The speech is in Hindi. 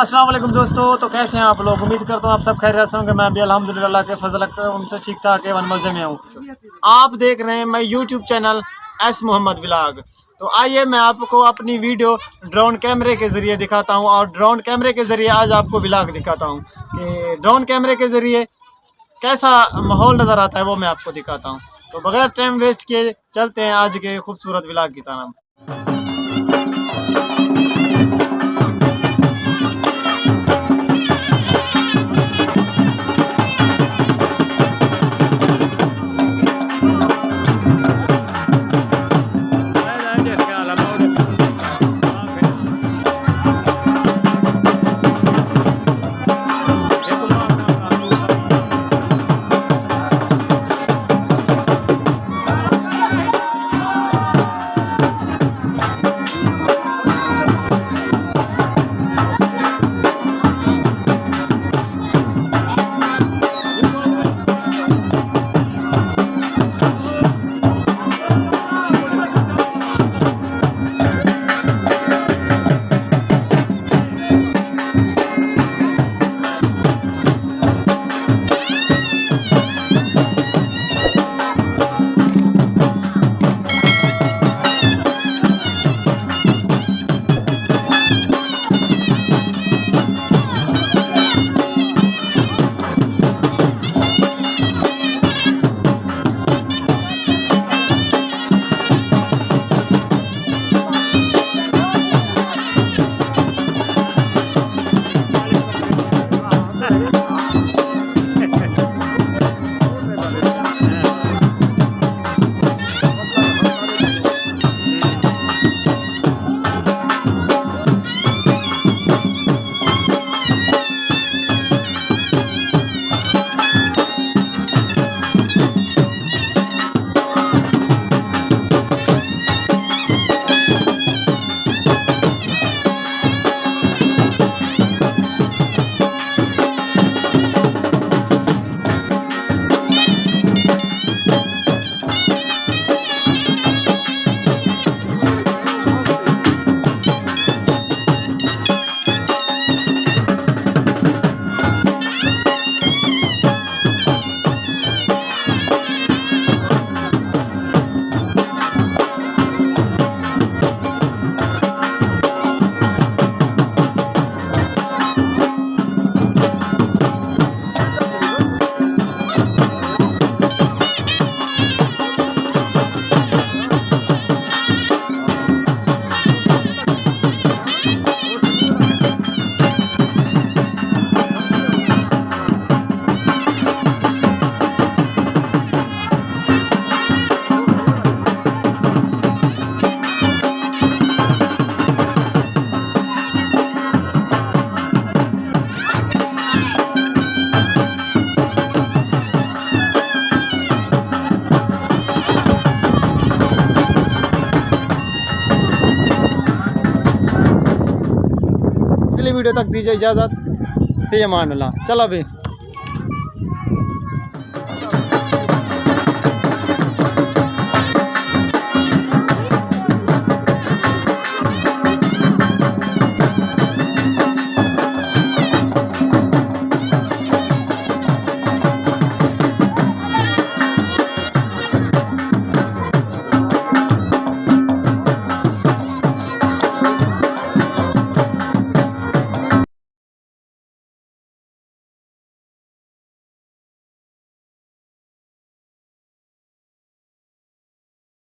अस्सलाम वालेकुम दोस्तों। तो कैसे हैं आप लोग? उम्मीद करता हूँ आप सब खैरियत से होंगे। मैं भी अल्हम्दुलिल्लाह के फजल उनसे ठीक ठाक है, वन मज़े में हूँ। आप देख रहे हैं मैं YouTube channel S Mohammad vlog. तो आइए मैं आपको अपनी वीडियो ड्रोन कैमरे के ज़रिए दिखाता हूँ और ड्रोन कैमरे के ज़रिए आज आपको व्लॉग दिखाता हूँ कि ड्रोन कैमरे के ज़रिए कैसा माहौल नज़र आता है, वो मैं आपको दिखाता हूँ। तो बगैर टाइम वेस्ट किए चलते हैं आज के खूबसूरत व्लॉग की तरफ। अगली वीडियो तक दीजिए इजाज़त। फिर अमान अल्लाह। चलो भाई।